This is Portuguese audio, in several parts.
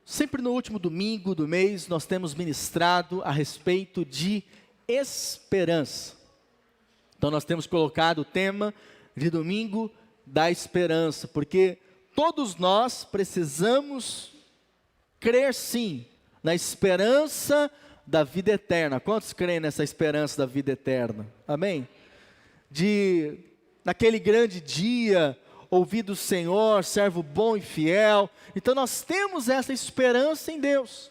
Sempre no último domingo do mês, nós temos ministrado a respeito de esperança. Então, nós temos colocado o tema de domingo da esperança, porque todos nós precisamos crer sim, na esperança da vida eterna. Quantos creem nessa esperança da vida eterna? Amém? Naquele grande dia, ouvir do Senhor, servo bom e fiel. Então nós temos essa esperança em Deus.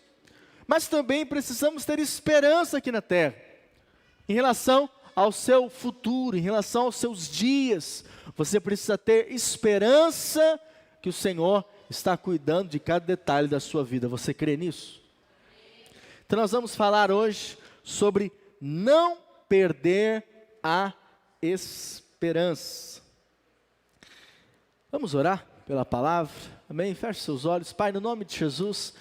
Mas também precisamos ter esperança aqui na terra, em relação ao seu futuro, em relação aos seus dias. Você precisa ter esperança que o Senhor está cuidando de cada detalhe da sua vida. Você crê nisso? Então nós vamos falar hoje sobre não perder a esperança. Vamos orar pela palavra? Amém? Feche seus olhos. Pai, no nome de Jesus,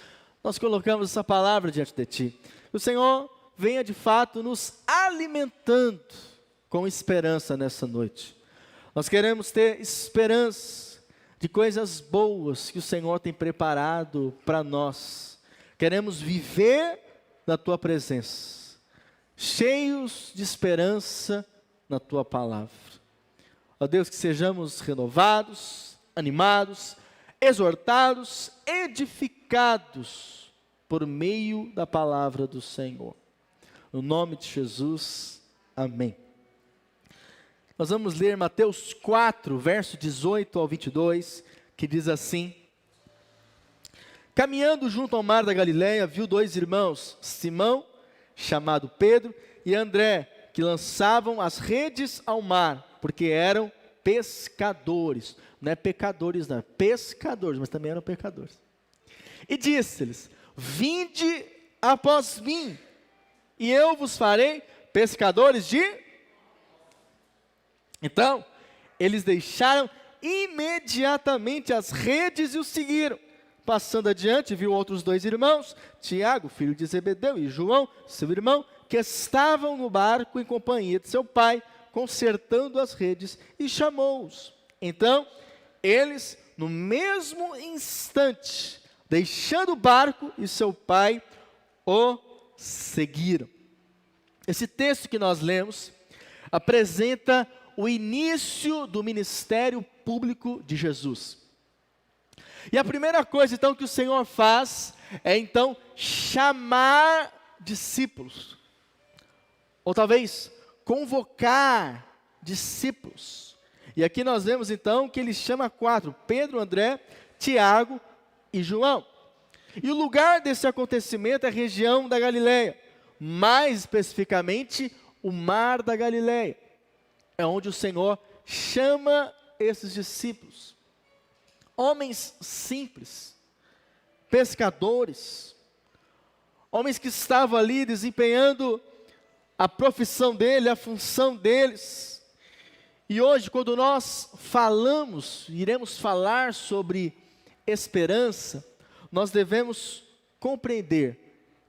nós colocamos essa palavra diante de Ti. Que o Senhor venha de fato nos alimentando com esperança nessa noite. Nós queremos ter esperança de coisas boas que o Senhor tem preparado para nós. Queremos viver na Tua presença, cheios de esperança na Tua palavra. Ó Deus, que sejamos renovados, animados, exortados, edificados por meio da palavra do Senhor. No nome de Jesus, amém. Nós vamos ler Mateus 4, verso 18 ao 22, que diz assim: Caminhando junto ao mar da Galileia, viu dois irmãos, Simão, chamado Pedro, e André, que lançavam as redes ao mar, porque eram pescadores. Não é pecadores, não, é pescadores, mas também eram pecadores. E disse-lhes: Vinde após mim, e eu vos farei pescadores de... Então, eles deixaram imediatamente as redes e o seguiram. Passando adiante, viu outros dois irmãos, Tiago, filho de Zebedeu, e João, seu irmão, que estavam no barco em companhia de seu pai, consertando as redes, e chamou-os. Então, eles, no mesmo instante, deixando o barco e seu pai, o seguiram. Esse texto que nós lemos apresenta o início do ministério público de Jesus. E a primeira coisa, então, que o Senhor faz é, então, chamar discípulos. Ou talvez, convocar discípulos. E aqui nós vemos, então, que ele chama 4, Pedro, André, Tiago e João. E o lugar desse acontecimento é a região da Galileia. Mais especificamente, o mar da Galileia. É onde o Senhor chama esses discípulos. Homens simples, pescadores, homens que estavam ali desempenhando a profissão dele, a função deles. E hoje, quando nós iremos falar sobre esperança, nós devemos compreender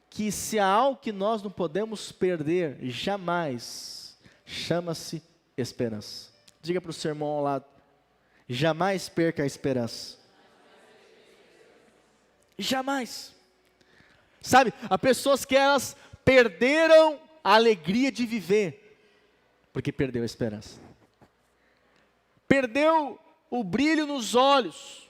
que se há algo que nós não podemos perder jamais, chama-se esperança. Diga para o seu irmão ao lado: jamais perca a esperança. Jamais. Sabe, há pessoas que elas perderam a alegria de viver, porque perdeu a esperança. Perdeu o brilho nos olhos.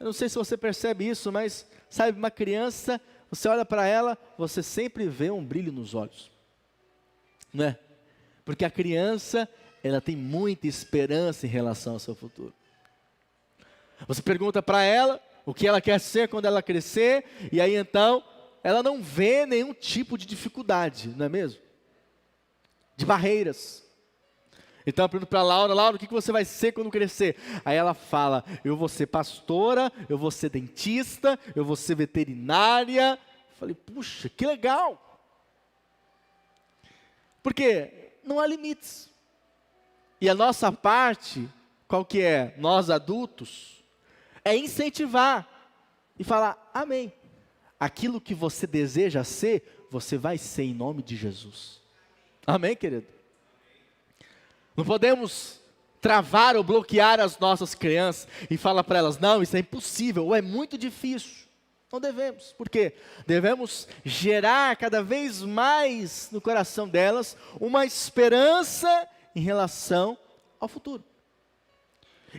Eu não sei se você percebe isso, mas sabe, uma criança, você olha para ela, você sempre vê um brilho nos olhos. Não é? Porque a criança, ela tem muita esperança em relação ao seu futuro. Você pergunta para ela o que ela quer ser quando ela crescer, e aí então, ela não vê nenhum tipo de dificuldade, não é mesmo? De barreiras. Então eu pergunto para a Laura, o que você vai ser quando crescer? Aí ela fala: eu vou ser pastora, eu vou ser dentista, eu vou ser veterinária. Eu falei: puxa, que legal. Porque não há limites. E a nossa parte, qual que é? Nós adultos, é incentivar e falar: amém. Aquilo que você deseja ser, você vai ser em nome de Jesus. Amém, querido? Não podemos travar ou bloquear as nossas crianças e falar para elas: não, isso é impossível, ou é muito difícil. Não devemos. Por quê? Devemos gerar cada vez mais no coração delas uma esperança em relação ao futuro.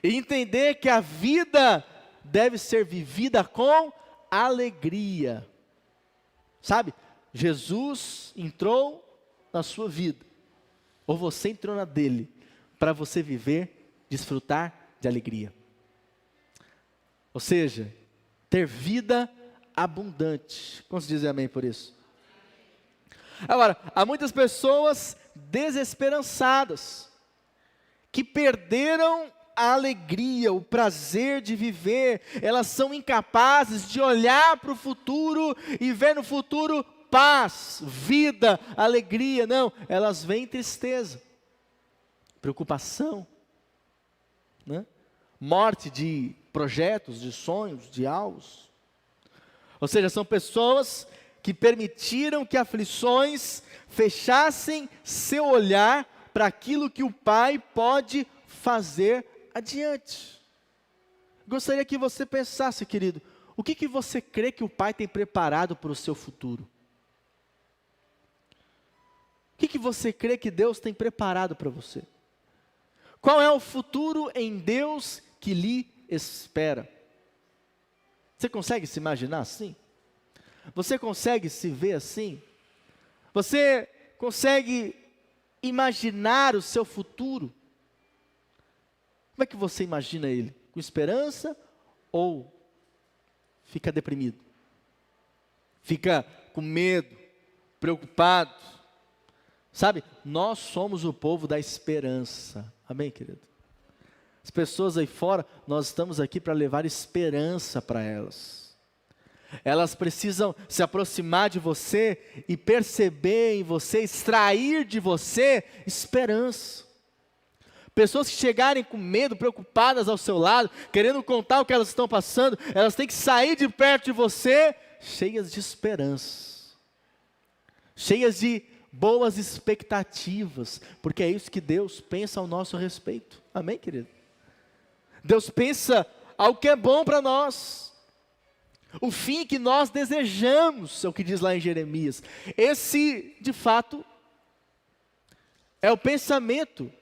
E entender que a vida deve ser vivida com alegria. Sabe? Jesus entrou na sua vida, ou você entrou na dele, para você viver, desfrutar de alegria. Ou seja, ter vida abundante. Quantos dizem amém por isso? Agora, há muitas pessoas desesperançadas, que perderam a alegria, o prazer de viver. Elas são incapazes de olhar para o futuro e ver no futuro paz, vida, alegria. Não, elas veem tristeza, preocupação, né? Morte de projetos, de sonhos, de alvos. Ou seja, são pessoas que permitiram que aflições fechassem seu olhar para aquilo que o Pai pode fazer adiante. Gostaria que você pensasse, querido, o que você crê que o Pai tem preparado para o seu futuro? O que você crê que Deus tem preparado para você? Qual é o futuro em Deus que lhe espera? Você consegue se imaginar assim? Você consegue se ver assim? Você consegue imaginar o seu futuro? Como é que você imagina ele? Com esperança ou fica deprimido? Fica com medo, preocupado? Sabe, nós somos o povo da esperança. Amém, querido? As pessoas aí fora, nós estamos aqui para levar esperança para elas. Elas precisam se aproximar de você e perceber em você, extrair de você esperança. Pessoas que chegarem com medo, preocupadas ao seu lado, querendo contar o que elas estão passando, elas têm que sair de perto de você, cheias de esperança, cheias de boas expectativas, porque é isso que Deus pensa ao nosso respeito. Amém, querido? Deus pensa ao que é bom para nós, o fim que nós desejamos, é o que diz lá em Jeremias. Esse, de fato, é o pensamento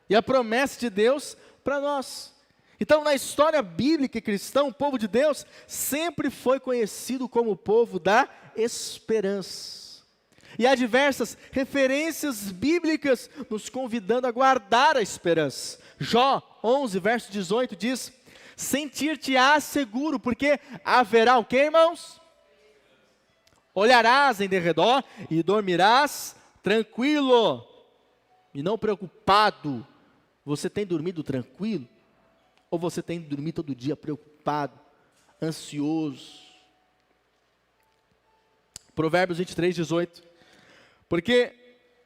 e a promessa de Deus para nós. Então, na história bíblica cristã, o povo de Deus sempre foi conhecido como o povo da esperança. E há diversas referências bíblicas nos convidando a guardar a esperança. Jó 11, verso 18 diz: sentir-te-ás seguro, porque haverá o que, irmãos? Olharás em derredor e dormirás tranquilo e não preocupado. Você tem dormido tranquilo? Ou você tem dormido todo dia preocupado, ansioso? Provérbios 23, 18. Porque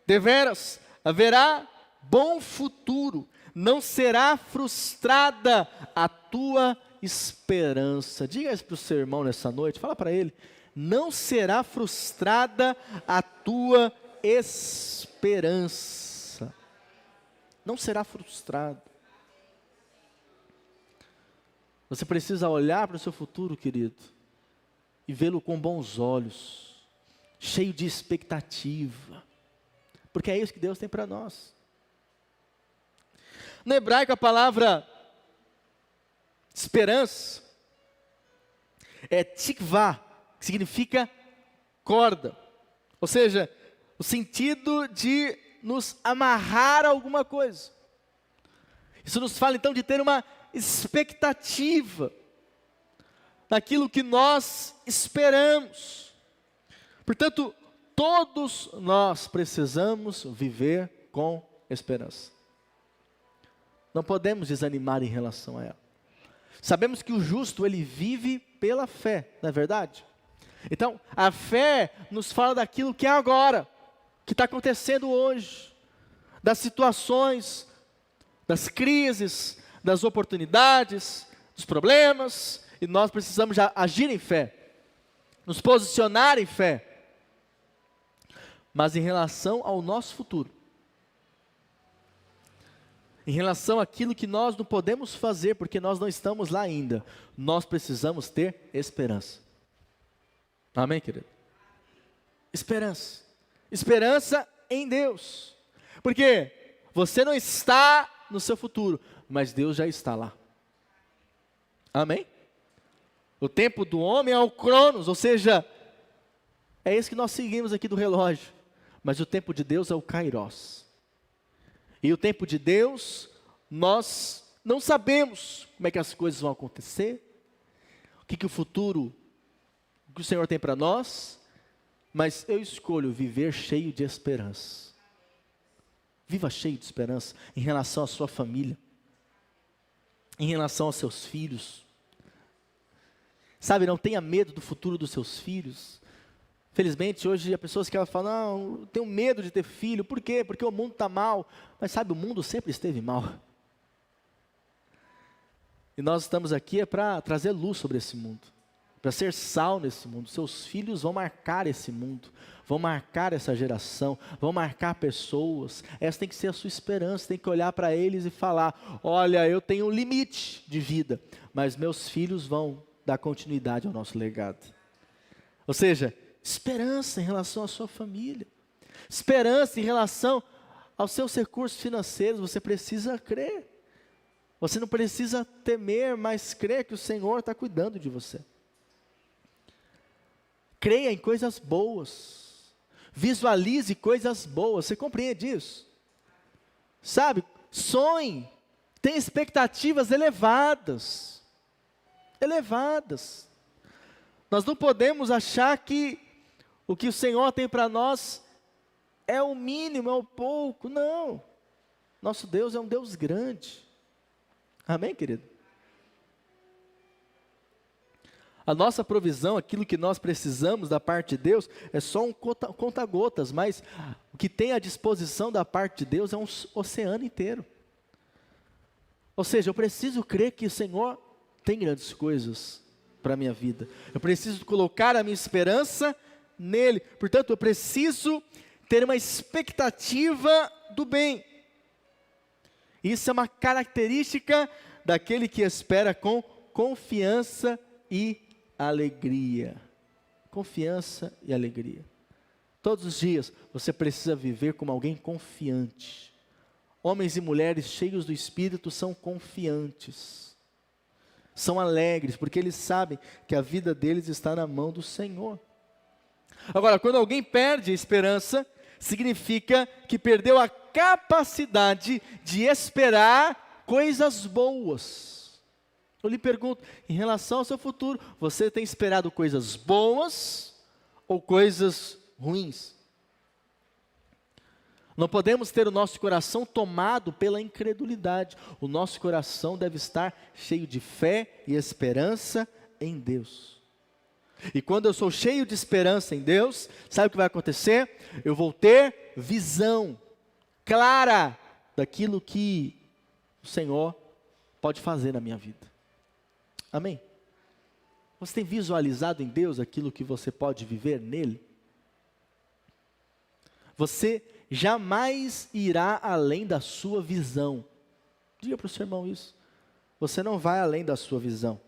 deveras haverá bom futuro, não será frustrada a tua esperança. Diga isso para o seu irmão nessa noite, fala para ele: não será frustrada a tua esperança. Não será frustrado. Você precisa olhar para o seu futuro, querido, e vê-lo com bons olhos, cheio de expectativa, porque é isso que Deus tem para nós. No hebraico, a palavra esperança é tikvah, que significa corda, ou seja, o sentido de nos amarrar a alguma coisa. Isso nos fala então de ter uma expectativa naquilo que nós esperamos. Portanto, todos nós precisamos viver com esperança. Não podemos desanimar em relação a ela. Sabemos que o justo, ele vive pela fé, não é verdade? Então, a fé nos fala daquilo que é agora, que está acontecendo hoje, das situações, das crises, das oportunidades, dos problemas, e nós precisamos já agir em fé, nos posicionar em fé. Mas em relação ao nosso futuro, em relação àquilo que nós não podemos fazer, porque nós não estamos lá ainda, nós precisamos ter esperança. Amém, querido? Esperança. Esperança em Deus. Porque você não está no seu futuro, mas Deus já está lá. Amém? O tempo do homem é o Cronos, ou seja, é esse que nós seguimos aqui do relógio. Mas o tempo de Deus é o Kairos. E o tempo de Deus, nós não sabemos como é que as coisas vão acontecer, o que o futuro, o que o Senhor tem para nós, mas eu escolho viver cheio de esperança. Viva cheio de esperança em relação à sua família, em relação aos seus filhos. Sabe, não tenha medo do futuro dos seus filhos. Felizmente, hoje há pessoas que falam, não, eu tenho medo de ter filho. Por quê? Porque o mundo está mal. Mas sabe, o mundo sempre esteve mal. E nós estamos aqui para trazer luz sobre esse mundo, para ser sal nesse mundo. Seus filhos vão marcar esse mundo, vão marcar essa geração, vão marcar pessoas. Essa tem que ser a sua esperança, tem que olhar para eles e falar, olha, eu tenho um limite de vida, mas meus filhos vão dar continuidade ao nosso legado. Ou seja, esperança em relação à sua família, esperança em relação aos seus recursos financeiros. Você precisa crer, você não precisa temer, mas crer que o Senhor está cuidando de você. Creia em coisas boas, visualize coisas boas, você compreende isso? Sabe, sonhe, tenha expectativas elevadas. Nós não podemos achar que o que o Senhor tem para nós é o mínimo, é o pouco. Não, nosso Deus é um Deus grande. Amém, querido? A nossa provisão, aquilo que nós precisamos da parte de Deus, é só um conta-gotas, mas o que tem à disposição da parte de Deus é um oceano inteiro. Ou seja, eu preciso crer que o Senhor tem grandes coisas para a minha vida. Eu preciso colocar a minha esperança nele. Portanto, eu preciso ter uma expectativa do bem. Isso é uma característica daquele que espera com confiança e alegria. Confiança e alegria. Todos os dias você precisa viver como alguém confiante. Homens e mulheres cheios do Espírito são confiantes. São alegres, porque eles sabem que a vida deles está na mão do Senhor. Agora, quando alguém perde a esperança, significa que perdeu a capacidade de esperar coisas boas. Eu lhe pergunto, em relação ao seu futuro, você tem esperado coisas boas ou coisas ruins? Não podemos ter o nosso coração tomado pela incredulidade. O nosso coração deve estar cheio de fé e esperança em Deus. E quando eu sou cheio de esperança em Deus, sabe o que vai acontecer? Eu vou ter visão clara daquilo que o Senhor pode fazer na minha vida. Amém? Você tem visualizado em Deus aquilo que você pode viver nele? Você jamais irá além da sua visão. Diga para o seu irmão isso. Você não vai além da sua visão.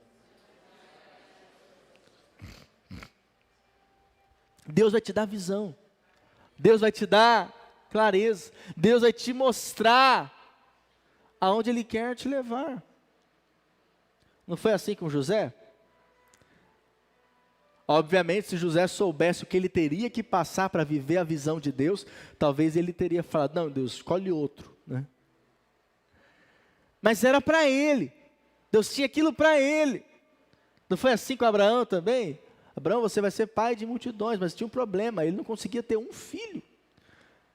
Deus vai te dar visão. Deus vai te dar clareza. Deus vai te mostrar aonde Ele quer te levar. Não foi assim com José? Obviamente, se José soubesse o que ele teria que passar para viver a visão de Deus, talvez ele teria falado, não, Deus, escolhe outro, né? Mas era para ele, Deus tinha aquilo para ele. Não foi assim com Abraão também? Abraão, você vai ser pai de multidões, mas tinha um problema, ele não conseguia ter um filho.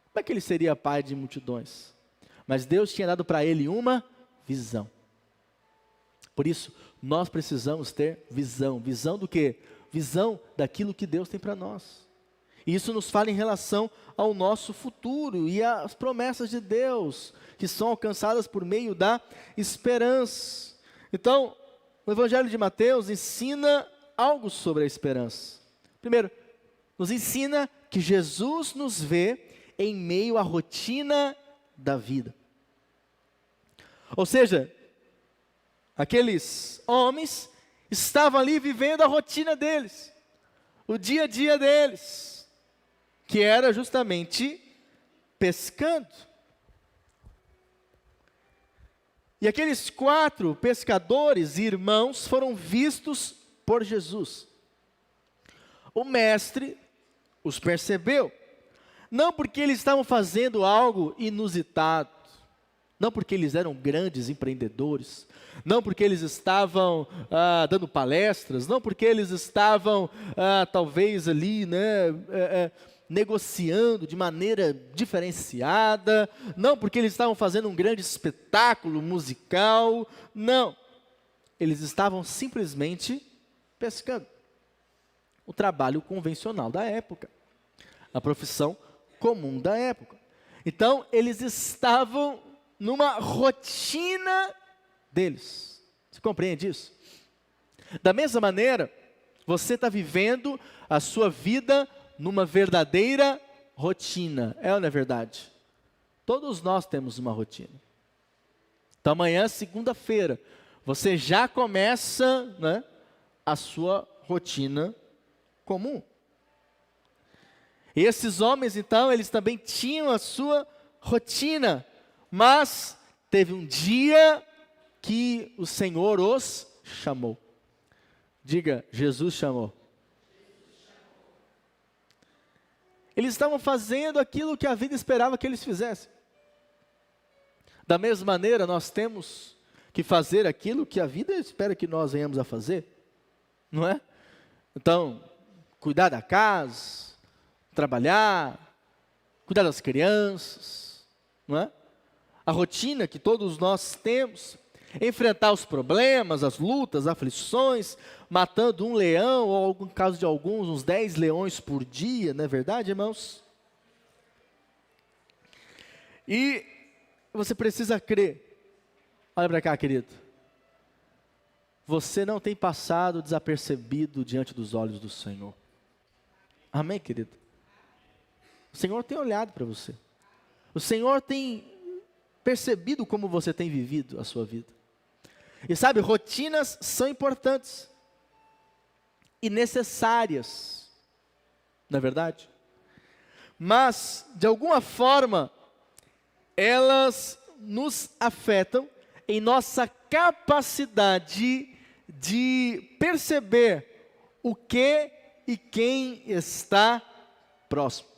Como é que ele seria pai de multidões? Mas Deus tinha dado para ele uma visão. Por isso, nós precisamos ter visão. Visão do quê? Visão daquilo que Deus tem para nós. E isso nos fala em relação ao nosso futuro e às promessas de Deus, que são alcançadas por meio da esperança. Então, o Evangelho de Mateus ensina algo sobre a esperança. Primeiro, nos ensina que Jesus nos vê em meio à rotina da vida. Ou seja, aqueles homens estavam ali vivendo a rotina deles. o dia a dia deles, que era justamente pescando. E aqueles 4 pescadores, irmãos, foram vistos por Jesus. O mestre os percebeu, não porque eles estavam fazendo algo inusitado, não porque eles eram grandes empreendedores, não porque eles estavam dando palestras, não porque eles estavam talvez ali, negociando de maneira diferenciada, não porque eles estavam fazendo um grande espetáculo musical, não. Eles estavam simplesmente pescando. O trabalho convencional da época, a profissão comum da época. Então, eles estavam numa rotina deles. Você compreende isso? Da mesma maneira, você está vivendo a sua vida numa verdadeira rotina. É ou não é verdade? Todos nós temos uma rotina. Então, amanhã, segunda-feira, você já começa, a sua rotina comum. E esses homens, então, eles também tinham a sua rotina, mas teve um dia que o Senhor os chamou. Diga, Jesus chamou. Eles estavam fazendo aquilo que a vida esperava que eles fizessem. Da mesma maneira, nós temos que fazer aquilo que a vida espera que nós venhamos a fazer, não é? Então, cuidar da casa, trabalhar, cuidar das crianças, não é? A rotina que todos nós temos, enfrentar os problemas, as lutas, aflições, matando um leão, ou no caso de alguns, uns 10 leões por dia, não é verdade, irmãos? E você precisa crer, olha para cá, querido, você não tem passado desapercebido diante dos olhos do Senhor. Amém, querido? O Senhor tem olhado para você. O Senhor tem percebido como você tem vivido a sua vida. E sabe, rotinas são importantes e necessárias, não é verdade? Mas, de alguma forma, elas nos afetam em nossa capacidade de perceber o que e quem está próximo.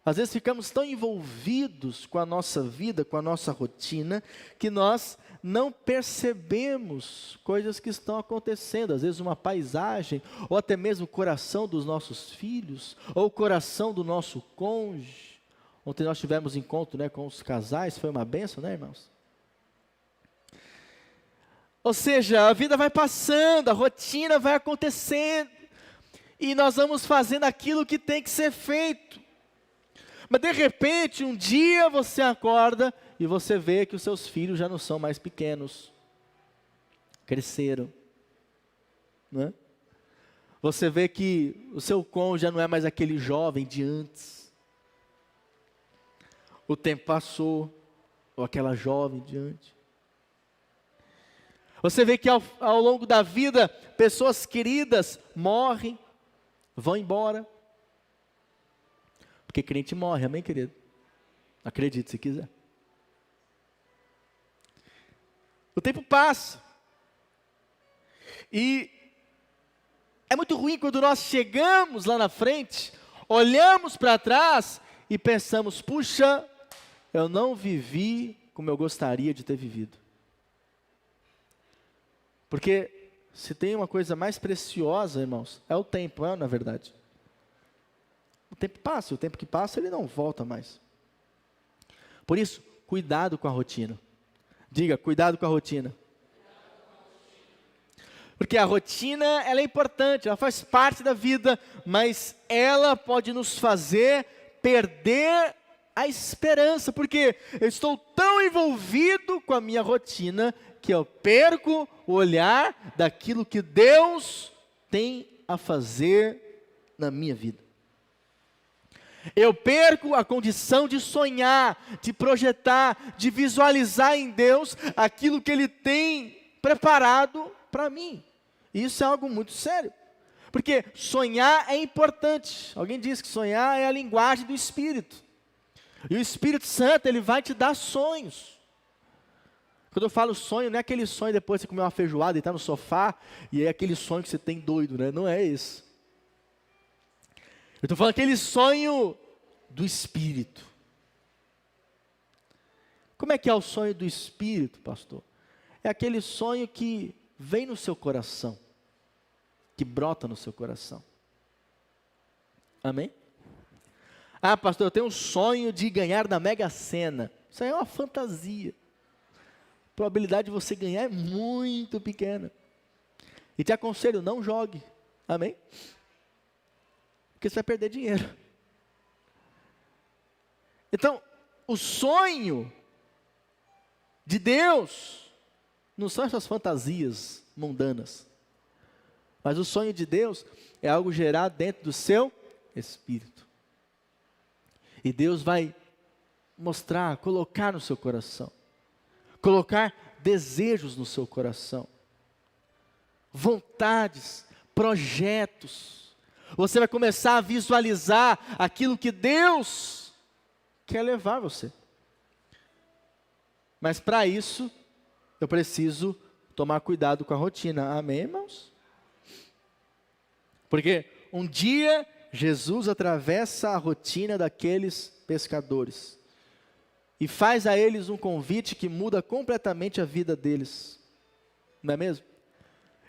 Às vezes ficamos tão envolvidos com a nossa vida, com a nossa rotina, que nós não percebemos coisas que estão acontecendo. Às vezes uma paisagem, ou até mesmo o coração dos nossos filhos, ou o coração do nosso cônjuge. Ontem nós tivemos encontro, com os casais, foi uma bênção, irmãos? Ou seja, a vida vai passando, a rotina vai acontecendo, e nós vamos fazendo aquilo que tem que ser feito. Mas de repente, um dia você acorda e você vê que os seus filhos já não são mais pequenos, cresceram, não é? Você vê que o seu cônjuge já não é mais aquele jovem de antes. O tempo passou, ou aquela jovem de antes. Você vê que ao longo da vida, pessoas queridas morrem, vão embora. Porque crente morre, amém, querido? Acredite se quiser. O tempo passa. E é muito ruim quando nós chegamos lá na frente, olhamos para trás e pensamos, puxa, eu não vivi como eu gostaria de ter vivido. Porque se tem uma coisa mais preciosa, irmãos, é o tempo, não é na verdade? O tempo passa, o tempo que passa ele não volta mais. Por isso, cuidado com a rotina. Diga, cuidado com a rotina. Porque a rotina, ela é importante, ela faz parte da vida, mas ela pode nos fazer perder a esperança, porque eu estou tão envolvido com a minha rotina, que eu perco o olhar daquilo que Deus tem a fazer na minha vida. Eu perco a condição de sonhar, de projetar, de visualizar em Deus aquilo que Ele tem preparado para mim. Isso é algo muito sério. Porque sonhar é importante. Alguém diz que sonhar é a linguagem do Espírito. E o Espírito Santo, ele vai te dar sonhos. Quando eu falo sonho, não é aquele sonho depois de você comer uma feijoada e estar no sofá, e é aquele sonho que você tem doido, né? Não é isso. Eu estou falando aquele sonho do Espírito. Como é que é o sonho do Espírito, pastor? É aquele sonho que vem no seu coração, que brota no seu coração. Amém? Ah, pastor, eu tenho um sonho de ganhar na Mega Sena. Isso aí é uma fantasia. A probabilidade de você ganhar é muito pequena. E te aconselho, não jogue. Amém? Porque você vai perder dinheiro. Então, o sonho de Deus não são essas fantasias mundanas. Mas o sonho de Deus é algo gerado dentro do seu espírito. E Deus vai mostrar, colocar no seu coração. Colocar desejos no seu coração. Vontades, projetos. Você vai começar a visualizar aquilo que Deus quer levar você. Mas para isso, eu preciso tomar cuidado com a rotina. Amém, irmãos? Porque um dia Jesus atravessa a rotina daqueles pescadores e faz a eles um convite que muda completamente a vida deles. Não é mesmo?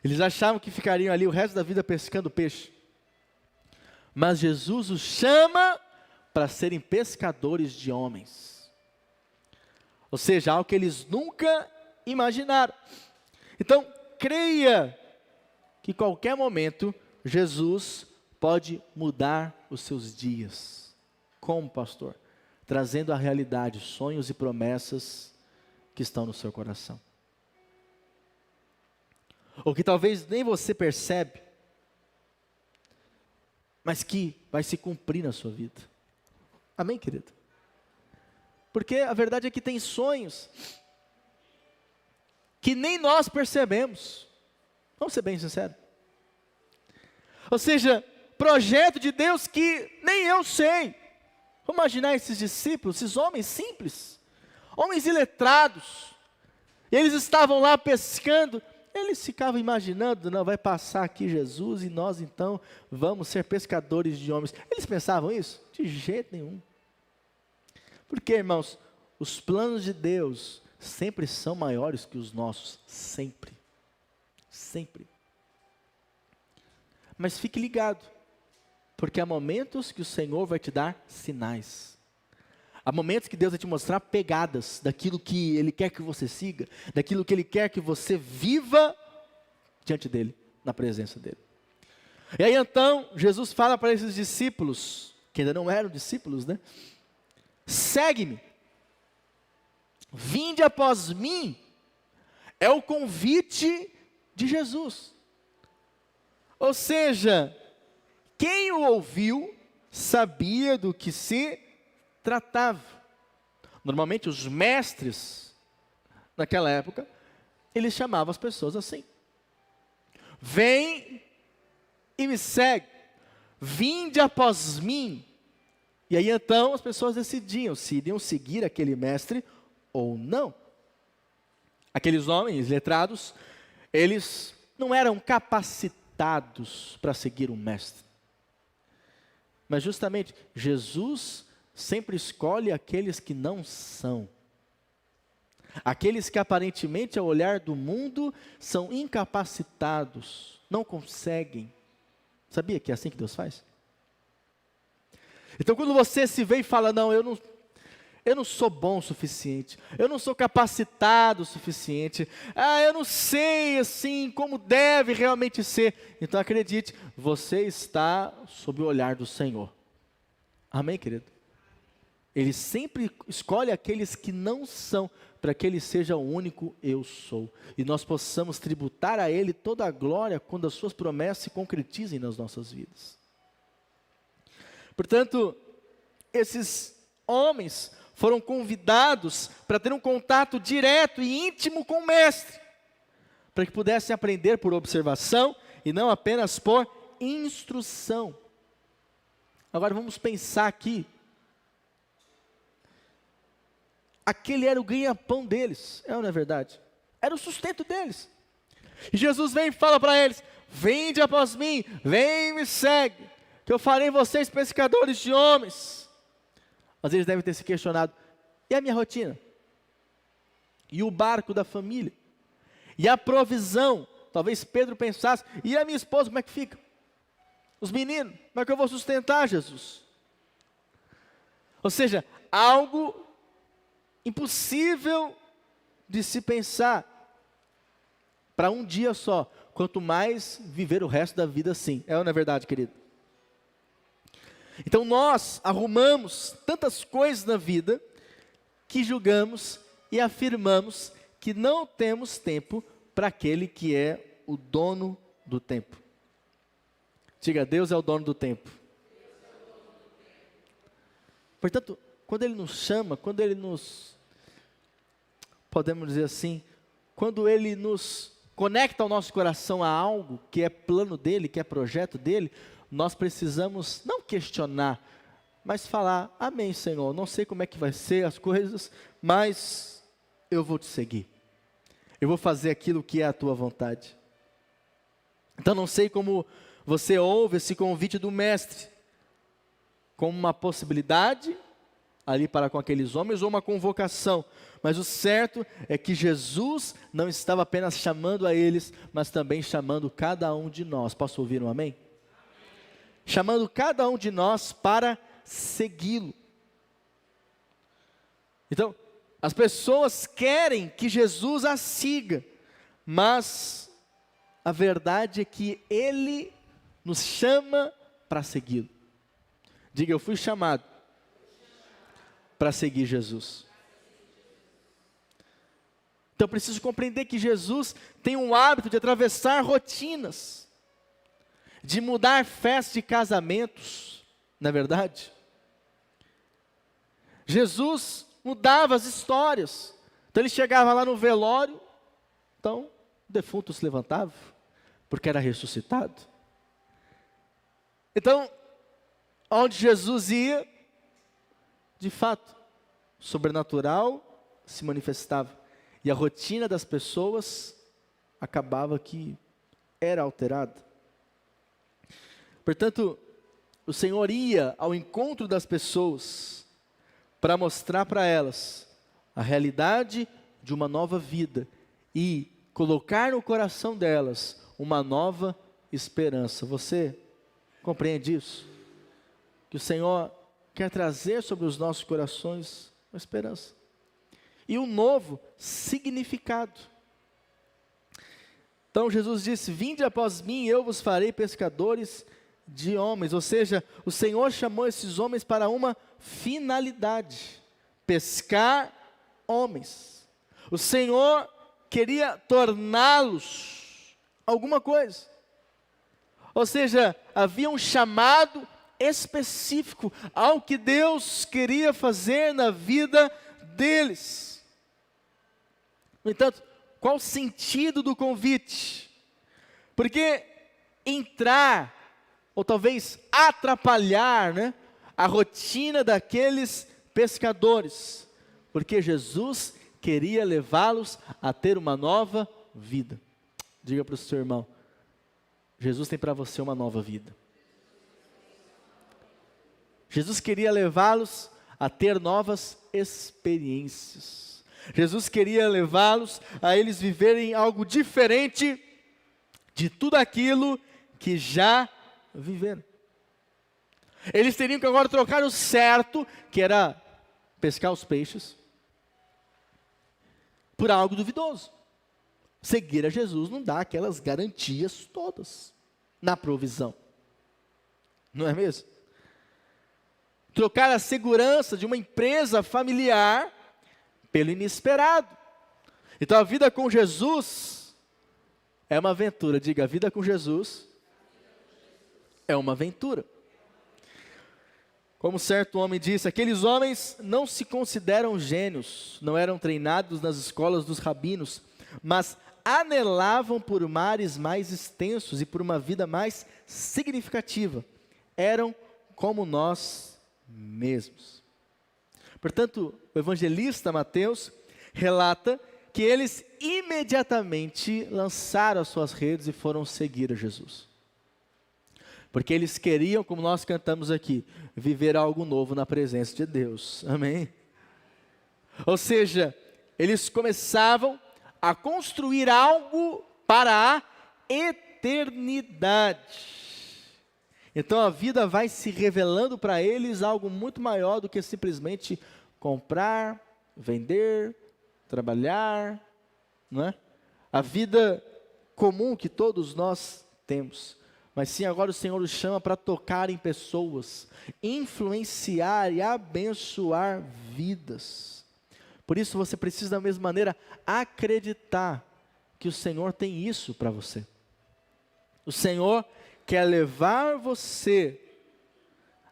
Eles achavam que ficariam ali o resto da vida pescando peixe. Mas Jesus os chama para serem pescadores de homens. Ou seja, algo que eles nunca imaginaram. Então, creia que em qualquer momento Jesus pode mudar os seus dias. Como, pastor? Trazendo à realidade sonhos e promessas que estão no seu coração. Ou que talvez nem você percebe, mas que vai se cumprir na sua vida. Amém, querido? Porque a verdade é que tem sonhos que nem nós percebemos. Vamos ser bem sinceros. Ou seja, projeto de Deus que nem eu sei. Vamos imaginar esses discípulos, esses homens simples, homens iletrados. Eles estavam lá pescando. Eles ficavam imaginando, não, vai passar aqui Jesus e nós então vamos ser pescadores de homens. Eles pensavam isso? De jeito nenhum. Porque, irmãos, os planos de Deus sempre são maiores que os nossos. Sempre. Sempre. Mas fique ligado, porque há momentos que o Senhor vai te dar sinais. Há momentos que Deus vai te mostrar pegadas daquilo que Ele quer que você siga, daquilo que Ele quer que você viva diante dEle, na presença dEle. E aí então, Jesus fala para esses discípulos, que ainda não eram discípulos, né? Segue-me, vinde após mim, é o convite de Jesus. Ou seja, quem o ouviu sabia do que se tratava. Normalmente os mestres, naquela época, eles chamavam as pessoas assim. Vem e me segue, vinde após mim. E aí então as pessoas decidiam se iriam seguir aquele mestre ou não. Aqueles homens letrados, eles não eram capacitados para seguir um mestre. Mas justamente, Jesus sempre escolhe aqueles que não são. Aqueles que aparentemente, ao olhar do mundo, são incapacitados, não conseguem. Sabia que é assim que Deus faz? Então quando você se vê e fala, não, eu não sou bom o suficiente, eu não sou capacitado o suficiente, eu não sei assim como deve realmente ser. Então acredite, você está sob o olhar do Senhor. Amém, querido? Ele sempre escolhe aqueles que não são, para que Ele seja o único eu sou. E nós possamos tributar a Ele toda a glória quando as suas promessas se concretizem nas nossas vidas. Portanto, esses homens foram convidados para ter um contato direto e íntimo com o mestre, para que pudessem aprender por observação e não apenas por instrução. Agora vamos pensar aqui. Aquele era o ganha-pão deles, é ou não é verdade? Era o sustento deles. E Jesus vem e fala para eles: vinde após mim, vem e me segue, que eu farei vocês pescadores de homens. Mas eles devem ter se questionado: e a minha rotina? E o barco da família? E a provisão? Talvez Pedro pensasse: e a minha esposa, como é que fica? Os meninos, como é que eu vou sustentar, Jesus? Ou seja, algo impossível de se pensar para um dia só, quanto mais viver o resto da vida assim. É ou não é verdade, querido? Então nós arrumamos tantas coisas na vida que julgamos e afirmamos que não temos tempo para aquele que é o dono do tempo. Diga: Deus é o dono do tempo. Portanto, quando Ele nos chama, quando Ele nos, podemos dizer assim, quando Ele nos conecta ao nosso coração a algo que é plano dEle, que é projeto dEle, nós precisamos não questionar, mas falar: amém, Senhor, não sei como é que vai ser as coisas, mas eu vou te seguir. Eu vou fazer aquilo que é a tua vontade. Então não sei como você ouve esse convite do mestre, como uma possibilidade ali para com aqueles homens, ou uma convocação, mas o certo é que Jesus não estava apenas chamando a eles, mas também chamando cada um de nós. Posso ouvir um amém? Chamando cada um de nós para segui-lo. Então, as pessoas querem que Jesus as siga, mas a verdade é que Ele nos chama para segui-lo. Diga: eu fui chamado para seguir Jesus. Então eu preciso compreender que Jesus tem um hábito de atravessar rotinas, de mudar festas de casamentos, não é verdade? Jesus mudava as histórias. Então ele chegava lá no velório, então o defunto se levantava, porque era ressuscitado. Então, onde Jesus ia, de fato, o sobrenatural se manifestava. E a rotina das pessoas acabava que era alterada. Portanto, o Senhor ia ao encontro das pessoas para mostrar para elas a realidade de uma nova vida e colocar no coração delas uma nova esperança. Você compreende isso? Que o Senhor quer trazer sobre os nossos corações uma esperança e um novo significado. Então Jesus disse: vinde após mim, eu vos farei pescadores de homens. Ou seja, o Senhor chamou esses homens para uma finalidade: pescar homens. O Senhor queria torná-los alguma coisa. Ou seja, havia um chamado específico ao que Deus queria fazer na vida deles. No entanto, qual o sentido do convite? Porque entrar, ou talvez atrapalhar, a rotina daqueles pescadores, porque Jesus queria levá-los a ter uma nova vida. Diga para o seu irmão: Jesus tem para você uma nova vida. Jesus queria levá-los a ter novas experiências. Jesus queria levá-los a eles viverem algo diferente de tudo aquilo que já viveram. Eles teriam que agora trocar o certo, que era pescar os peixes, por algo duvidoso. Seguir a Jesus não dá aquelas garantias todas na provisão. Não é mesmo? Trocar a segurança de uma empresa familiar pelo inesperado. Então a vida com Jesus é uma aventura. Diga: a vida com Jesus é uma aventura. Como certo homem disse: aqueles homens não se consideram gênios, não eram treinados nas escolas dos rabinos, mas anelavam por mares mais extensos e por uma vida mais significativa. Eram como nós mesmos. Portanto, o evangelista Mateus relata que eles imediatamente lançaram as suas redes e foram seguir a Jesus. Porque eles queriam, como nós cantamos aqui, viver algo novo na presença de Deus. Amém? Ou seja, eles começavam a construir algo para a eternidade. Então a vida vai se revelando para eles algo muito maior do que simplesmente comprar, vender, trabalhar, não é? A vida comum que todos nós temos. Mas sim, agora o Senhor os chama para tocar em pessoas, influenciar e abençoar vidas. Por isso você precisa da mesma maneira acreditar que o Senhor tem isso para você. O Senhor quer levar você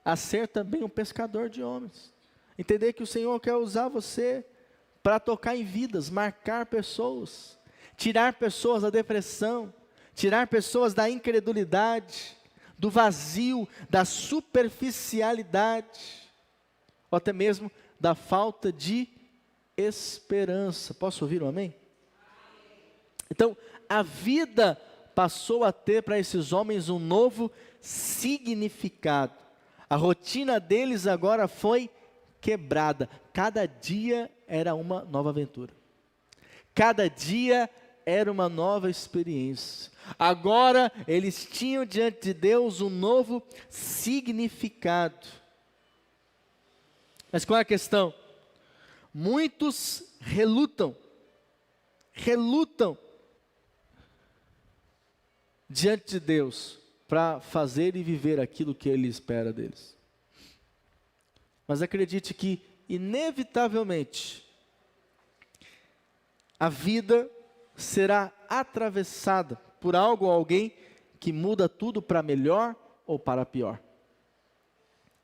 a ser também um pescador de homens. Entender que o Senhor quer usar você para tocar em vidas, marcar pessoas, tirar pessoas da depressão, tirar pessoas da incredulidade, do vazio, da superficialidade, ou até mesmo da falta de esperança. Posso ouvir um amém? Então, a vida passou a ter para esses homens um novo significado. A rotina deles agora foi quebrada. Cada dia era uma nova aventura. Cada dia era uma nova experiência. Agora eles tinham diante de Deus um novo significado. Mas qual é a questão? Muitos relutam diante de Deus para fazer e viver aquilo que Ele espera deles. Mas acredite que, inevitavelmente, a vida será atravessada por algo ou alguém que muda tudo para melhor ou para pior.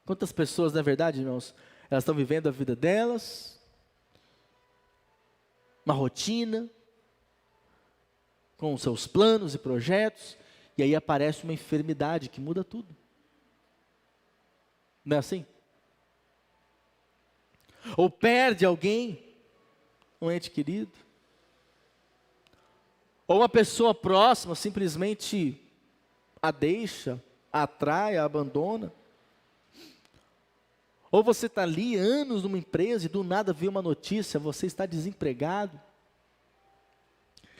Quantas pessoas, na verdade, irmãos, elas estão vivendo a vida delas, uma rotina, com os seus planos e projetos, e aí aparece uma enfermidade que muda tudo. Não é assim? Ou perde alguém, um ente querido, ou uma pessoa próxima simplesmente a deixa, a atrai, a abandona. Ou você está ali anos numa empresa e do nada vê uma notícia, você está desempregado.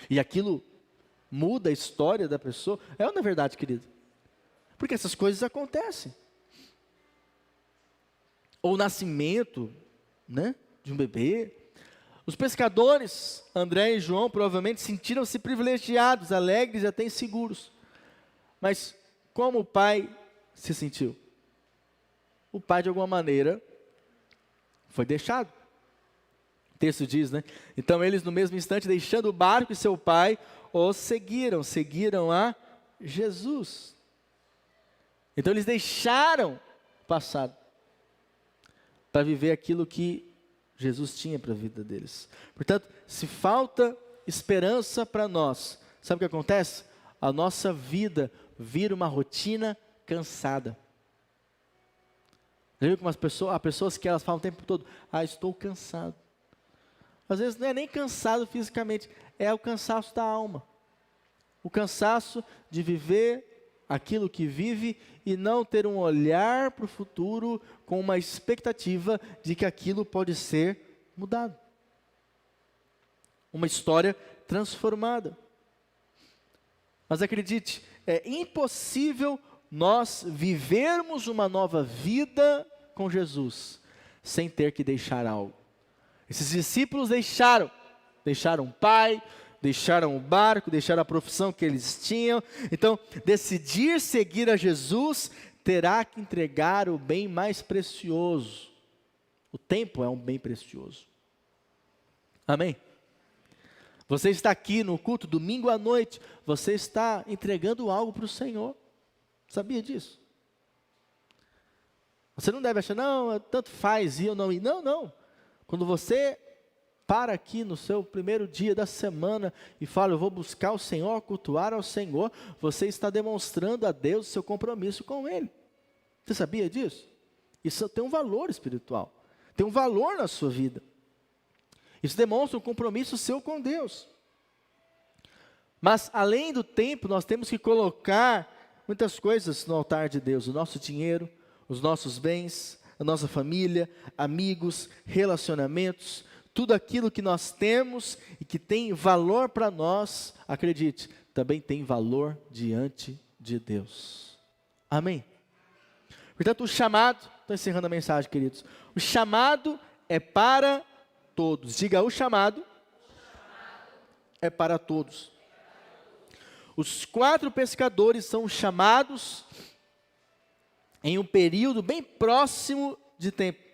E aquilo muda a história da pessoa. É ou não é verdade, querido? Porque essas coisas acontecem. Ou o nascimento, né, de um bebê. Os pescadores, André e João, provavelmente sentiram-se privilegiados, alegres e até inseguros. Mas como o pai se sentiu? O pai, de alguma maneira, foi deixado. O texto diz, né? Então eles, no mesmo instante, deixando o barco e seu pai, os seguiram a Jesus. Então eles deixaram o passado para viver aquilo que Jesus tinha para a vida deles. Portanto, se falta esperança para nós, sabe o que acontece? A nossa vida vira uma rotina cansada. Já viu como há pessoas que elas falam o tempo todo, estou cansado. Às vezes não é nem cansado fisicamente, é o cansaço da alma. O cansaço de viver aquilo que vive e não ter um olhar para o futuro com uma expectativa de que aquilo pode ser mudado. Uma história transformada. Mas acredite, é impossível nós vivermos uma nova vida com Jesus sem ter que deixar algo. Esses discípulos deixaram o pai, deixaram o barco, deixaram a profissão que eles tinham. Então, decidir seguir a Jesus terá que entregar o bem mais precioso. O tempo é um bem precioso. Amém? Você está aqui no culto, domingo à noite, você está entregando algo para o Senhor. Sabia disso? Você não deve achar, não, tanto faz ir ou não ir. Não. Quando você para aqui no seu primeiro dia da semana e fala, eu vou buscar o Senhor, cultuar ao Senhor, você está demonstrando a Deus o seu compromisso com Ele. Você sabia disso? Isso tem um valor espiritual, tem um valor na sua vida. Isso demonstra um compromisso seu com Deus. Mas além do tempo, nós temos que colocar muitas coisas no altar de Deus, o nosso dinheiro, os nossos bens, a nossa família, amigos, relacionamentos, tudo aquilo que nós temos e que tem valor para nós, acredite, também tem valor diante de Deus. Amém? Portanto, o chamado, estou encerrando a mensagem, queridos, o chamado é para todos. Diga, o chamado é para todos. Os 4 pescadores são chamados em um período bem próximo de tempo.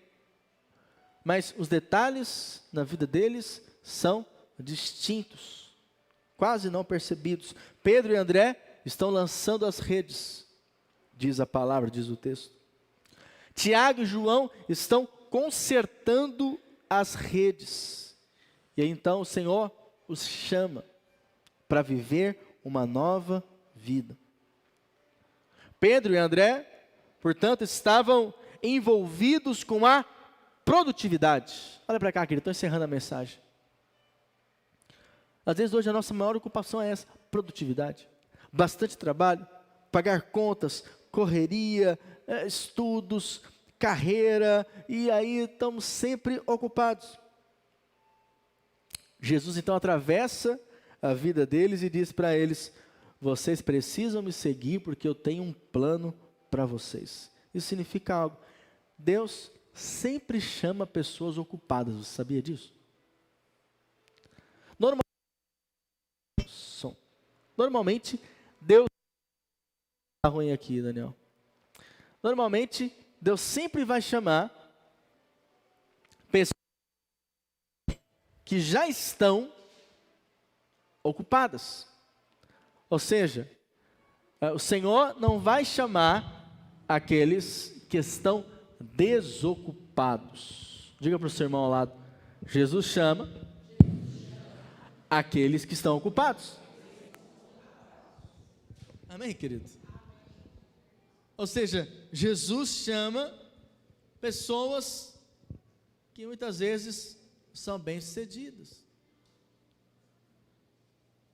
Mas os detalhes na vida deles são distintos, quase não percebidos. Pedro e André estão lançando as redes, diz a palavra, diz o texto. Tiago e João estão consertando as redes. E aí, então o Senhor os chama para viver uma nova vida. Pedro e André, portanto, estavam envolvidos com a produtividade. Olha para cá, querido, estou encerrando a mensagem. Às vezes hoje a nossa maior ocupação é essa, produtividade. Bastante trabalho, pagar contas, correria, estudos, carreira, e aí estamos sempre ocupados. Jesus então atravessa a vida deles e diz para eles, vocês precisam me seguir porque eu tenho um plano para vocês. Isso significa algo. Deus sempre chama pessoas ocupadas, você sabia disso? Normalmente, Deus... Está ruim aqui, Daniel. Normalmente, Deus sempre vai chamar pessoas que já estão ocupadas. Ou seja, o Senhor não vai chamar aqueles que estão desocupados. Diga para o seu irmão ao lado, Jesus chama aqueles que estão ocupados. Amém, queridos? Ou seja, Jesus chama pessoas que muitas vezes são bem-sucedidas.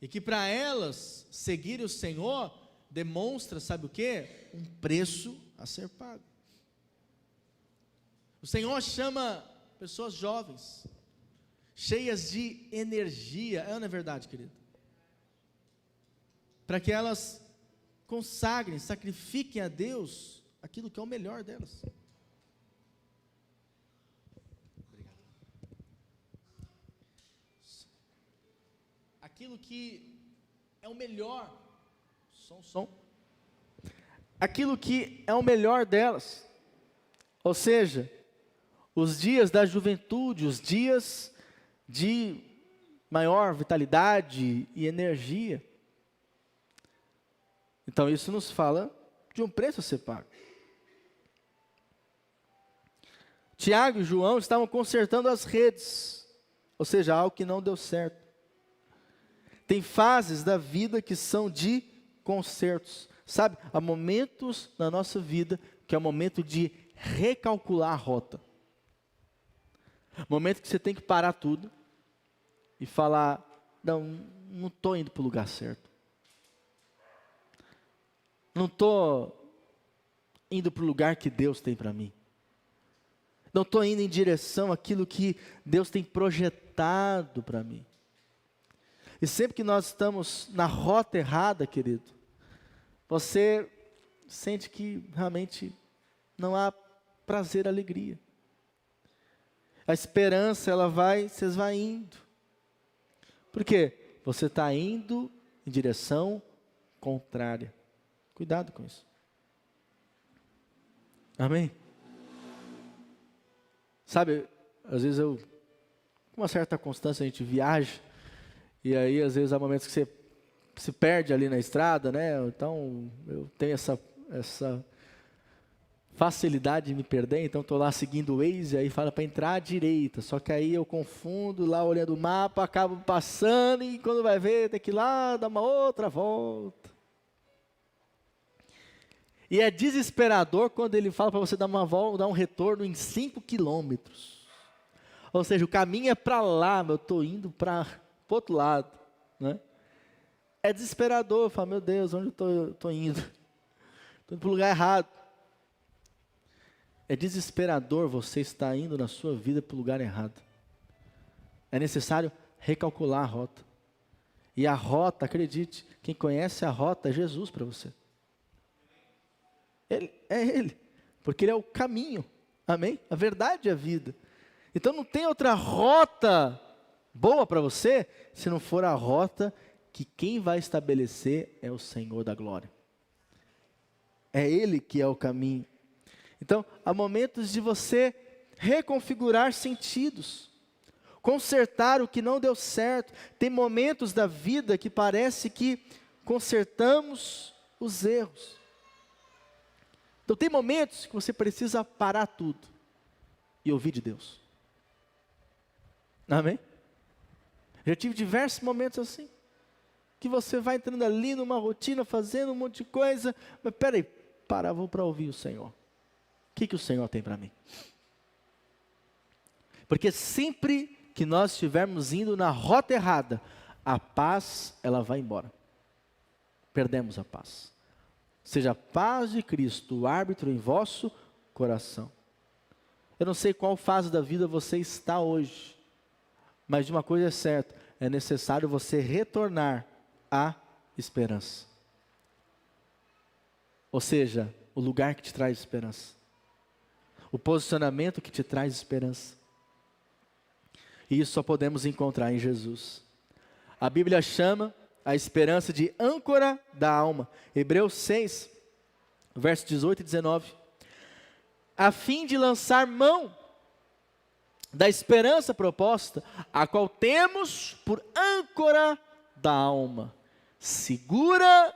E que para elas seguirem o Senhor demonstra, sabe o quê? Um preço a ser pago. O Senhor chama pessoas jovens, cheias de energia, é ou não é verdade, querido? Para que elas consagrem, sacrifiquem a Deus aquilo que é o melhor delas. Obrigado. Aquilo que é o melhor, som. Aquilo que é o melhor delas. Ou seja, os dias da juventude, os dias de maior vitalidade e energia. Então isso nos fala de um preço a ser pago. Tiago e João estavam consertando as redes, ou seja, algo que não deu certo. Tem fases da vida que são de consertos. Sabe, há momentos na nossa vida que é o momento de recalcular a rota. Momento que você tem que parar tudo e falar, não estou indo para o lugar certo. Não estou indo para o lugar que Deus tem para mim. Não estou indo em direção àquilo que Deus tem projetado para mim. E sempre que nós estamos na rota errada, querido, você sente que realmente não há prazer, alegria. A esperança, ela vai se esvaindo. Por quê? Você está indo em direção contrária. Cuidado com isso. Amém? Sabe, às vezes com uma certa constância a gente viaja, e aí às vezes há momentos que você se perde ali na estrada, né? Então eu tenho essa facilidade de me perder, então estou lá seguindo o Waze, aí fala para entrar à direita, só que aí eu confundo lá olhando o mapa, acabo passando e quando vai ver tem que ir lá dar uma outra volta. E é desesperador quando ele fala para você dar uma volta, dar um retorno em 5 quilômetros. Ou seja, o caminho é para lá, mas eu estou indo para o outro lado, né? É desesperador, eu falo, meu Deus, onde eu estou indo? Estou indo para o lugar errado. É desesperador você estar indo na sua vida para o lugar errado. É necessário recalcular a rota. E a rota, acredite, quem conhece a rota é Jesus para você. Ele, porque Ele é o caminho, amém? A verdade é a vida. Então não tem outra rota boa para você, se não for a rota que quem vai estabelecer é o Senhor da glória. É Ele que é o caminho. Então, há momentos de você reconfigurar sentidos, consertar o que não deu certo. Tem momentos da vida que parece que consertamos os erros. Então, tem momentos que você precisa parar tudo e ouvir de Deus. Amém? Já tive diversos momentos assim, que você vai entrando ali numa rotina, fazendo um monte de coisa, mas peraí, vou para ouvir o Senhor. O que o Senhor tem para mim? Porque sempre que nós estivermos indo na rota errada, a paz, ela vai embora. Perdemos a paz. Seja a paz de Cristo, o árbitro em vosso coração. Eu não sei qual fase da vida você está hoje, mas de uma coisa é certa, é necessário você retornar à esperança. Ou seja, o lugar que te traz esperança. O posicionamento que te traz esperança. E isso só podemos encontrar em Jesus. A Bíblia chama a esperança de âncora da alma. Hebreus 6, versos 18 e 19. A fim de lançar mão da esperança proposta, a qual temos por âncora da alma, segura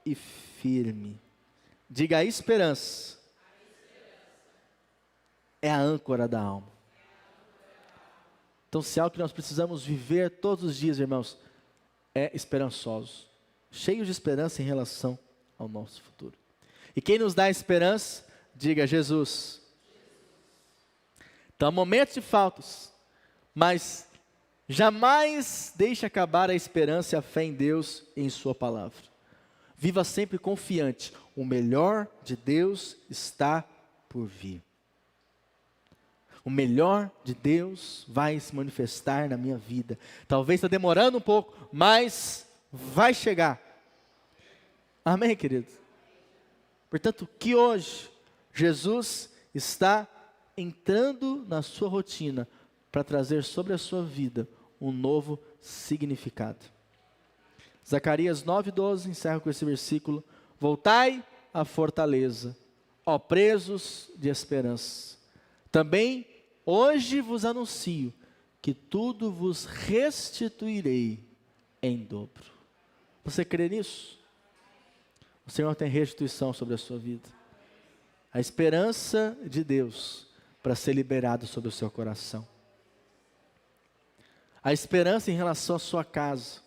e firme. Diga, a esperança é a âncora da alma. Então, se é algo que nós precisamos viver todos os dias, irmãos, é esperançosos, cheios de esperança em relação ao nosso futuro. E quem nos dá esperança, diga Jesus. Então, há momentos de faltas, mas jamais deixe acabar a esperança e a fé em Deus e em sua palavra. Viva sempre confiante, o melhor de Deus está por vir. O melhor de Deus vai se manifestar na minha vida. Talvez está demorando um pouco, mas vai chegar. Amém, queridos? Portanto, que hoje Jesus está entrando na sua rotina para trazer sobre a sua vida um novo significado. Zacarias 9:12 encerra com esse versículo: voltai à fortaleza, ó presos de esperança. Também hoje vos anuncio que tudo vos restituirei em dobro. Você crê nisso? O Senhor tem restituição sobre a sua vida. A esperança de Deus para ser liberado sobre o seu coração. A esperança em relação à sua casa.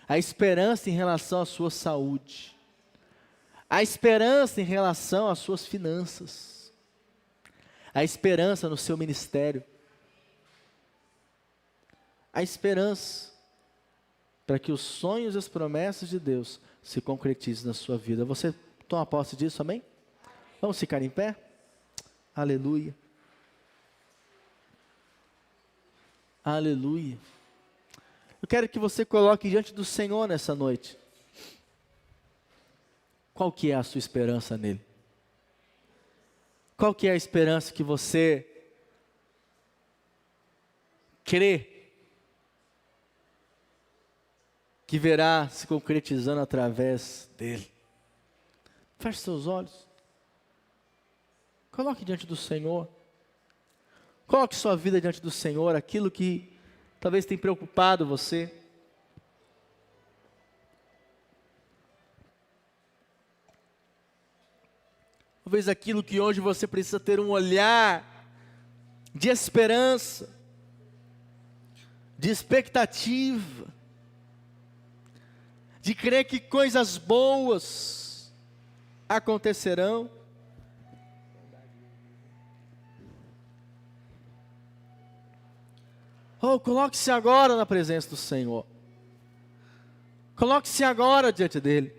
A esperança em relação à sua saúde. A esperança em relação às suas finanças. A esperança no seu ministério. A esperança para que os sonhos e as promessas de Deus se concretizem na sua vida. Você toma posse disso, amém? Vamos ficar em pé? Aleluia. Aleluia. Eu quero que você coloque diante do Senhor nessa noite. Qual que é a sua esperança nele? Qual que é a esperança que você crê que verá se concretizando através dele? Feche seus olhos. Coloque diante do Senhor. Coloque sua vida diante do Senhor, aquilo que talvez tenha preocupado você. Talvez aquilo que hoje você precisa ter um olhar de esperança, de expectativa, de crer que coisas boas acontecerão. Oh, coloque-se agora na presença do Senhor. Coloque-se agora diante dEle.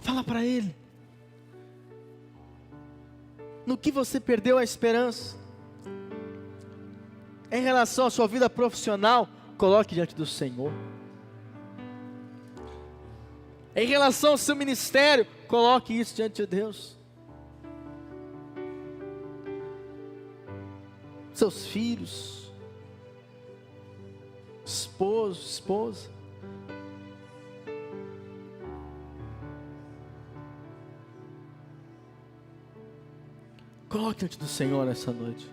Fala para Ele. No que você perdeu a esperança? Em relação à sua vida profissional, coloque diante do Senhor. Em relação ao seu ministério, coloque isso diante de Deus. Seus filhos, esposo, esposa. Coloque diante do Senhor essa noite.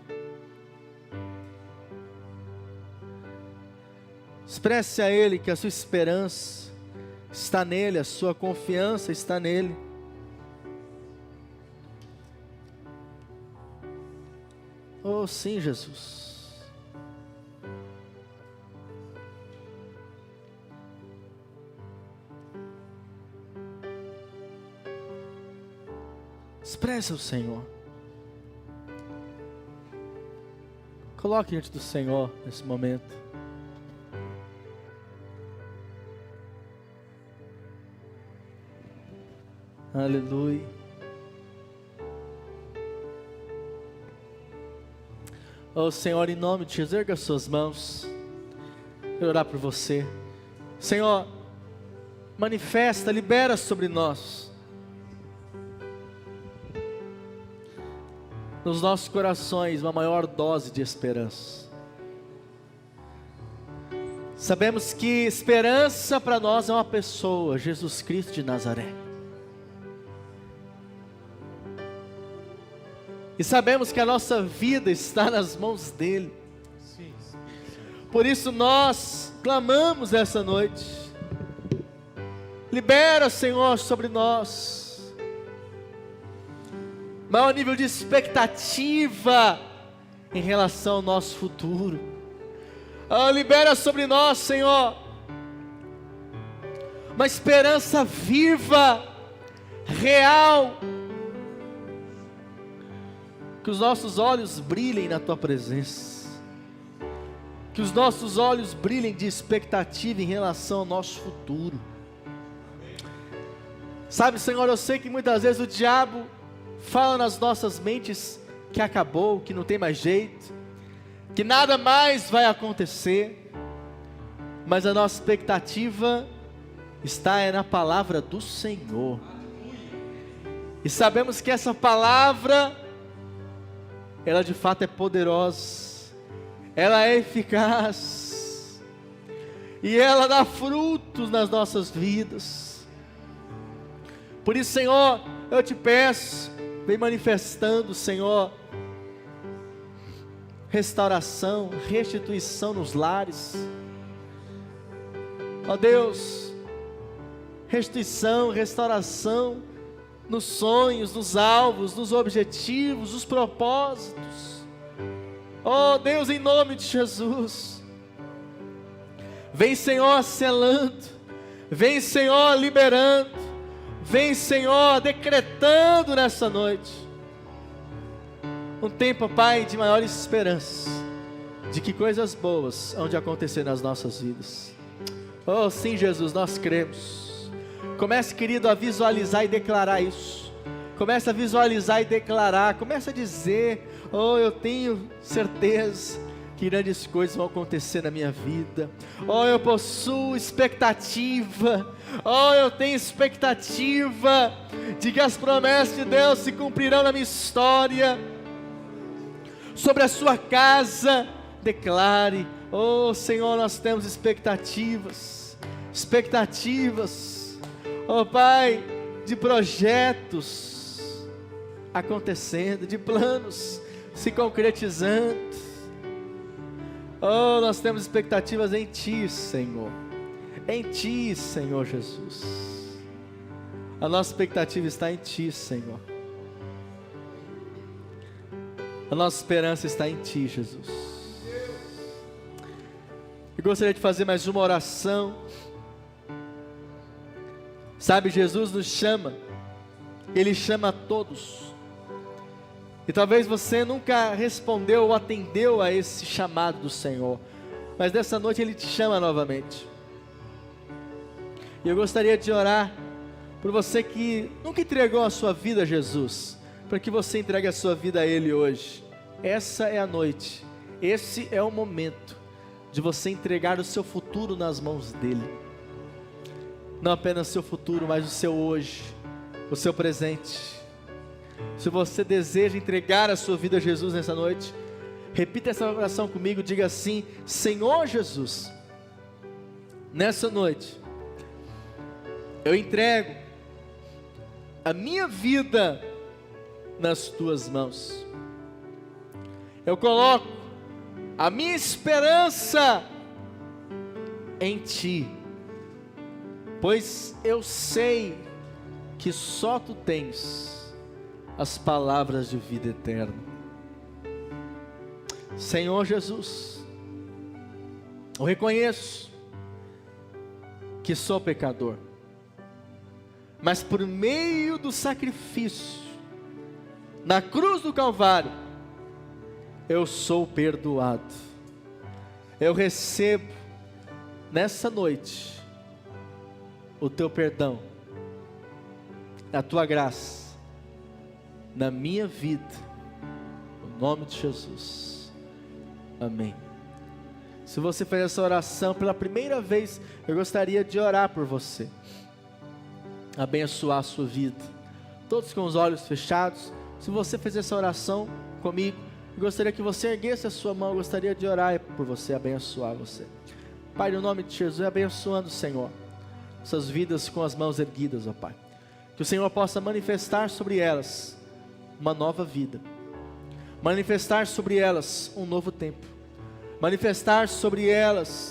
Expresse a Ele que a sua esperança está nele, a sua confiança está nele. Oh, sim, Jesus. Expresse ao Senhor. Coloque diante do Senhor nesse momento. Aleluia. Oh Senhor, em nome de Jesus, erga as suas mãos. Quero orar por você. Senhor, manifesta, libera sobre nós, nos nossos corações, uma maior dose de esperança. Sabemos que esperança para nós é uma pessoa, Jesus Cristo de Nazaré. E sabemos que a nossa vida está nas mãos dEle. Por isso nós clamamos essa noite. Libera, Senhor, sobre nós maior nível de expectativa em relação ao nosso futuro. Libera sobre nós, Senhor, uma esperança viva, real. Que os nossos olhos brilhem na Tua presença. Que os nossos olhos brilhem de expectativa em relação ao nosso futuro. Sabe, Senhor, eu sei que muitas vezes o diabo fala nas nossas mentes que acabou, que não tem mais jeito, que nada mais vai acontecer. Mas a nossa expectativa está na palavra do Senhor. E sabemos que essa palavra, ela de fato é poderosa, ela é eficaz, e ela dá frutos nas nossas vidas. Por isso, Senhor, eu te peço, vem manifestando, Senhor, restauração, restituição nos lares. Ó Deus, restituição, restauração nos sonhos, nos alvos, nos objetivos, nos propósitos. Oh Deus, em nome de Jesus, vem, Senhor, selando, vem, Senhor, liberando, vem, Senhor, decretando nessa noite um tempo, Pai, de maior esperança, de que coisas boas hão de acontecer nas nossas vidas. Oh sim, Jesus, nós cremos. Comece, querido, a visualizar e declarar isso. Comece a visualizar e declarar. Comece a dizer: oh, eu tenho certeza que grandes coisas vão acontecer na minha vida. Oh, eu possuo expectativa. Oh, eu tenho expectativa de que as promessas de Deus se cumprirão na minha história. Sobre a sua casa, declare: oh Senhor, nós temos expectativas. Oh Pai, de projetos acontecendo, de planos se concretizando. Oh, nós temos expectativas em Ti, Senhor. em Ti, Senhor Jesus. A nossa expectativa está em Ti, Senhor. A nossa esperança está em Ti, Jesus. Eu gostaria de fazer mais uma oração. Sabe, Jesus nos chama, Ele chama a todos. E talvez você nunca respondeu ou atendeu a esse chamado do Senhor, mas dessa noite Ele te chama novamente. E eu gostaria de orar por você que nunca entregou a sua vida a Jesus, para que você entregue a sua vida a Ele hoje. Essa é a noite, esse é o momento de você entregar o seu futuro nas mãos dEle. Não apenas o seu futuro, mas o seu hoje, o seu presente. Se você deseja entregar a sua vida a Jesus nessa noite, repita essa oração comigo, diga assim: Senhor Jesus, nessa noite, eu entrego a minha vida nas Tuas mãos. Eu coloco a minha esperança em Ti, pois eu sei que só Tu tens as palavras de vida eterna. Senhor Jesus, eu reconheço que sou pecador, mas por meio do sacrifício na cruz do Calvário, eu sou perdoado. Eu recebo nessa noite o Teu perdão, a Tua graça na minha vida, no nome de Jesus, amém. Se você fez essa oração pela primeira vez, eu gostaria de orar por você, abençoar a sua vida, todos com os olhos fechados. Se você fez essa oração comigo, eu gostaria que você erguesse a sua mão. Eu gostaria de orar por você, abençoar você. Pai, no nome de Jesus, abençoando, Senhor, essas vidas com as mãos erguidas, ó Pai, que o Senhor possa manifestar sobre elas uma nova vida, manifestar sobre elas um novo tempo, manifestar sobre elas